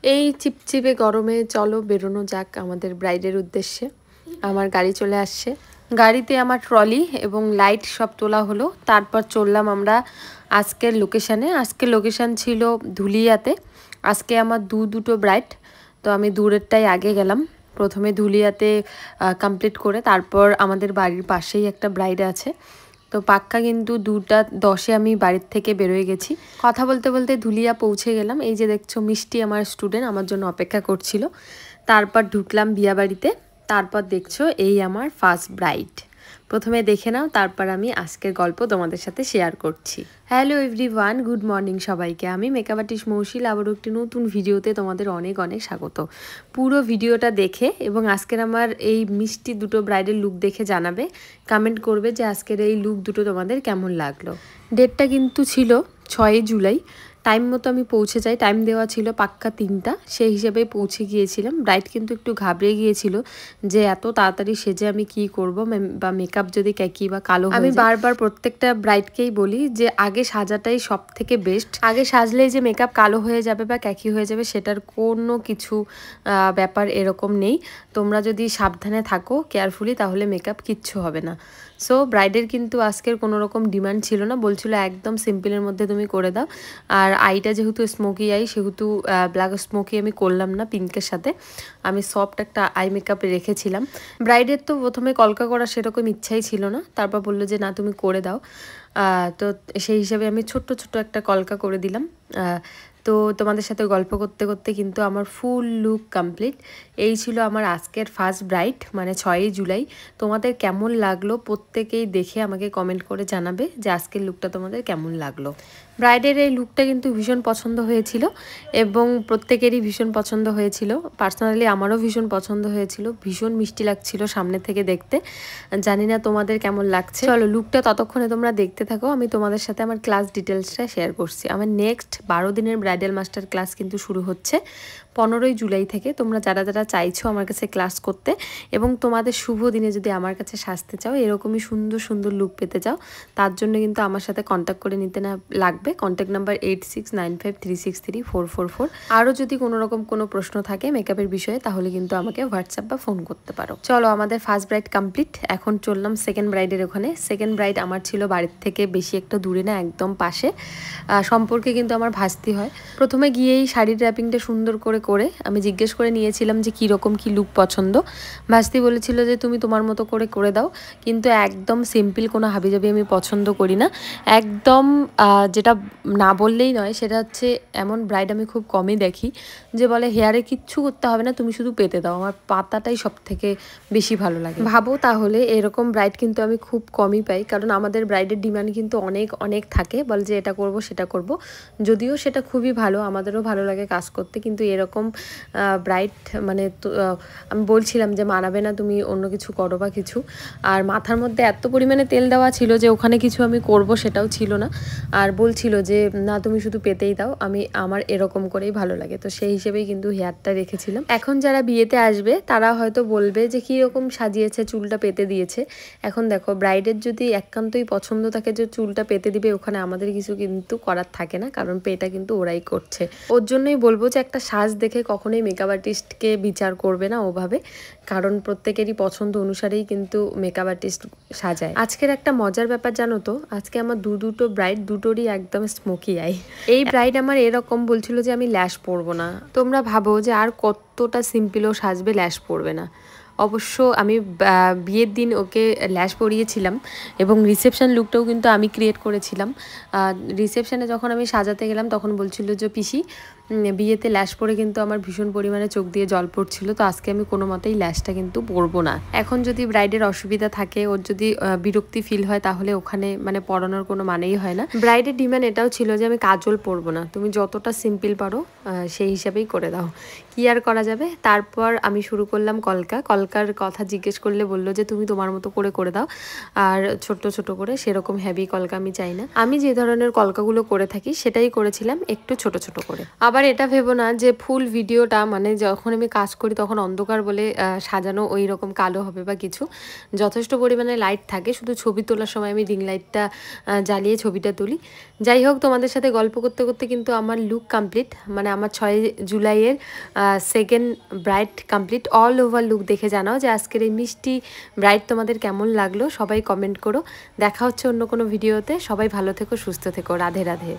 এই চিপচিপে গরমে চলো বেরোনো যাক আমাদের ব্রাইডের উদ্দেশ্যে। আমার গাড়ি চলে আসছে, গাড়িতে আমার ট্রলি এবং লাইট সব তোলা হলো। তারপর চললাম আমরা আজকের লোকেশানে। আজকের লোকেশান ছিল ধুলিয়াতে। আজকে আমার দুটো ব্রাইড, তো আমি দূরেরটাই আগে গেলাম। প্রথমে ধুলিয়াতে কমপ্লিট করে তারপর আমাদের বাড়ির পাশেই একটা ব্রাইড আছে, তো পাক্কা কিন্তু 2:10 আমি বাড়ির থেকে বেরোয় গেছি। কথা বলতে বলতে ধুলিয়া পৌঁছে গেলাম। এই যে দেখছো মিষ্টি আমার স্টুডেন্ট আমার জন্য অপেক্ষা করছিল। তারপর ঢুকলাম বিয়া বাড়িতে। তারপর দেখছো এই আমার ফার্স্ট ব্রাইড। প্রথমে দেখে নাও, তারপর আমি আজকের গল্প তোমাদের সাথে শেয়ার করছি। হ্যালো এভরিওয়ান, গুড মর্নিং সবাইকে। আমি মেকআপ আর্টিস্ট মৌশিল, আবারও একটি নতুন ভিডিওতে তোমাদের অনেক অনেক স্বাগত। পুরো ভিডিওটা দেখে এবং আজকের আমার এই মিষ্টি দুটো ব্রাইডের লুক দেখে জানাবে, কমেন্ট করবে যে আজকের এই লুক দুটো তোমাদের কেমন লাগলো। ডেটটা কিন্তু ছিল 6 জুলাই। টাইম মতো আমি পৌঁছে যাই, টাইম দেওয়া ছিল পাক্কা 3টা, সেই হিসেবে পৌঁছে গিয়েছিলাম। ব্রাইড কিন্তু একটু ঘাবড়ে গিয়েছিল যে এত তাড়াতাড়ি সেজে আমি কি করব, বা মেকআপ যদি ক্যাকি বা কালো। আমি বারবার প্রত্যেকটা ব্রাইডকেই বলি যে আগে সাজাটাই সব থেকে বেস্ট। আগে সাজলেই যে মেকআপ কালো হয়ে যাবে বা ক্যাকি হয়ে যাবে সেটার কোনো কিছু ব্যাপার এরকম নেই। তোমরা যদি সাবধানে থাকো কেয়ারফুলি, তাহলে মেকআপ কিচ্ছু হবে না। সো ব্রাইডের কিন্তু আজকের কোনো রকম ডিমান্ড ছিল না, বলছিল একদম সিম্পলের মধ্যে তুমি করে দাও। আর আইটা যেহেতু স্মোকি আই, সেহেতু ব্ল্যাক স্মোকি আমি করলাম না, পিঙ্কের সাথে আমি সফট একটা আই মেকআপ রেখেছিলাম। ব্রাইডের তো প্রথমে কলকা করা সেরকম ইচ্ছাই ছিল না, তারপর বললো যে না তুমি করে দাও। তো সেই হিসাবে আমি ছোট্ট একটা কলকা করে দিলাম। তো তোমাদের সাথে গল্প করতে করতে কিন্তু আমার ফুল লুক কমপ্লিট। এই ছিল আমার আজকের ফার্স্ট ব্রাইড, মানে 6 জুলাই। তোমাদের কেমন লাগলো প্রত্যেকেই দেখে আমাকে কমেন্ট করে জানাবে যে আজকের লুকটা তোমাদের কেমন লাগলো। ব্রাইডের এই লুকটা কিন্তু ভীষণ পছন্দ হয়েছিল এবং প্রত্যেকেরই ভীষণ পছন্দ হয়েছিল। পার্সোনালি আমারও ভীষণ পছন্দ হয়েছিল, ভীষণ মিষ্টি লাগছিল সামনে থেকে দেখতে। জানি না তোমাদের কেমন লাগছে। চলো লুকটা ততক্ষণে তোমরা দেখতে থাকো, আমি তোমাদের সাথে আমার ক্লাস ডিটেলসটা শেয়ার করছি। আমার নেক্সট 12 দিনের ব্রাইডাল মাস্টার ক্লাস কিন্তু শুরু হচ্ছে 15 জুলাই থেকে। তোমরা যারা যারা চাইছো আমার কাছে ক্লাস করতে এবং তোমাদের শুভ দিনে যদি আমার কাছে সাজতে চাও, এরকমই সুন্দর সুন্দর লুক পেতে চাও, তার জন্য কিন্তু আমার সাথে কন্ট্যাক্ট করে নিতে না লাগবে। Contact number 8695363444। আরও যদি কোনো রকম কোনো প্রশ্ন থাকে মেকআপের বিষয়ে, তাহলে কিন্তু আমাকে হোয়াটসঅ্যাপ বা ফোন করতে পারো। চলো আমাদের ফার্স্ট ব্রাইড কমপ্লিট, এখন চললাম সেকেন্ড ব্রাইডের ওখানে। সেকেন্ড ব্রাইড আমার ছিল বাড়ির থেকে বেশি একটা দূরে না, একদম পাশে। সম্পর্কে কিন্তু আমার ভাস্তি হয়। প্রথমে গিয়েই শাড়ির র্যাপিংটা সুন্দর করে আমি জিজ্ঞেস করে নিয়েছিলাম যে কীরকম কী লুক পছন্দ। ভাস্তি বলেছিল যে তুমি তোমার মতো করে দাও, কিন্তু একদম সিম্পল কোনো হাবিজাবি আমি পছন্দ করি না। একদম যেটা না বললেই নয় সেটা হচ্ছে, এমন ব্রাইড আমি খুব কমই দেখি যে বলে হেয়ারে কিচ্ছু করতে হবে না, তুমি শুধু পেতে দাও। আমার পাতাটাই সব থেকে বেশি ভালো লাগে। ভাবো তাহলে, এরকম ব্রাইড কিন্তু আমি খুব কমই পাই, কারণ আমাদের ব্রাইডের ডিমান্ড কিন্তু অনেক অনেক থাকে, বলে যে এটা করব সেটা করব। যদিও সেটা খুবই ভালো, আমাদেরও ভালো লাগে কাজ করতে, কিন্তু এরকম ব্রাইট মানে আমি বলছিলাম যে মানাবে না, তুমি অন্য কিছু করো বা কিছু। আর মাথার মধ্যে এত পরিমাণে তেল দেওয়া ছিল যে ওখানে কিছু আমি করব সেটাও ছিল না। আর বলছিল যে না তুমি শুধু পেতেই দাও, আমার এরকম করেই ভালো লাগে। তো সেই হিসেবেই কিন্তু হেয়ারটা রেখেছিলাম। এখন যারা বিয়েতে আসবে তারা হয়তো বলবে যে কীরকম সাজিয়েছে, চুলটা পেতে দিয়েছে। এখন দেখো, ব্রাইডের যদি একান্তই পছন্দ থাকে যে চুলটা পেতে দিবে, ওখানে আমাদের কিছু কিন্তু করার থাকে না, কারণ পেটা কিন্তু ওরাই করছে। ওর জন্যই বলবো যে একটা সাজ দেখে কখনোই মেকআপ আর্টিস্টকে বিচার করবে না ওভাবে, কারণ প্রত্যেকেরই পছন্দ অনুসারেই কিন্তু মেকআপ আর্টিস্ট সাজায়। আজকের একটা মজার ব্যাপার জানো তো, আজকে আমার দুটো ব্রাইড দুটোরই একদম স্মোকি আই। এই ব্রাইড আমার এরকম বলছিল যে আমি ল্যাশ পরবো না। তোমরা ভাবো যে আর কতটা সিম্পলও সাজবে, ল্যাশ পরবে না। অবশ্য আমি বিয়ের দিন ওকে ল্যাশ পরিয়েছিলাম এবং রিসেপশন লুকটাও কিন্তু আমি ক্রিয়েট করেছিলাম। রিসেপশানে যখন আমি সাজাতে গেলাম তখন বলছিল যে পিসি বিয়েতে ল্যাশ পরে কিন্তু আমার ভীষণ পরিমাণে চোখ দিয়ে জল পড়ছিল, তো আজকে আমি কোনো মতেই ল্যাশটা কিন্তু পরবো না। এখন যদি ব্রাইডের অসুবিধা থাকে, ওর যদি বিরক্তি ফিল হয়, তাহলে ওখানে মানে পরানোর কোনো মানেই হয় না। ব্রাইডের ডিমান্ড এটাও ছিল যে আমি কাজল পরবো না, তুমি যতটা সিম্পল পারো সেই হিসাবেই করে দাও, কি আর করা যাবে। তারপর আমি শুরু করলাম কলকার কথা জিজ্ঞেস করলে বললো যে তুমি তোমার মতো করে দাও, আর ছোট ছোট করে, সেরকম হেভি কলকা আমি চাই না। আমি যে ধরনের কলকাগুলো করে থাকি সেটাই করেছিলাম, একটু ছোট ছোট করে। আবার আবার এটা ভেবো না যে ফুল ভিডিওটা মানে যখন আমি কাজ করি তখন অন্ধকার বলে সাজানো ওই রকম কালো হবে বা কিছু, যথেষ্ট পরিমাণে লাইট থাকে, শুধু ছবি তোলার সময় আমি রিং লাইটটা জ্বালিয়ে ছবিটা তুলি। যাই হোক, তোমাদের সাথে গল্প করতে করতে কিন্তু আমার লুক কমপ্লিট, মানে আমার 6 জুলাইয়ের second bride complete. All over look দেখে জানাও যে আজকের এই মিষ্টি ব্রাইড তোমাদের কেমন লাগলো, সবাই কমেন্ট করো। দেখা হচ্ছে অন্য কোনো ভিডিওতে। সবাই ভালো থেকো, সুস্থ থেকো। রাধে রাধে।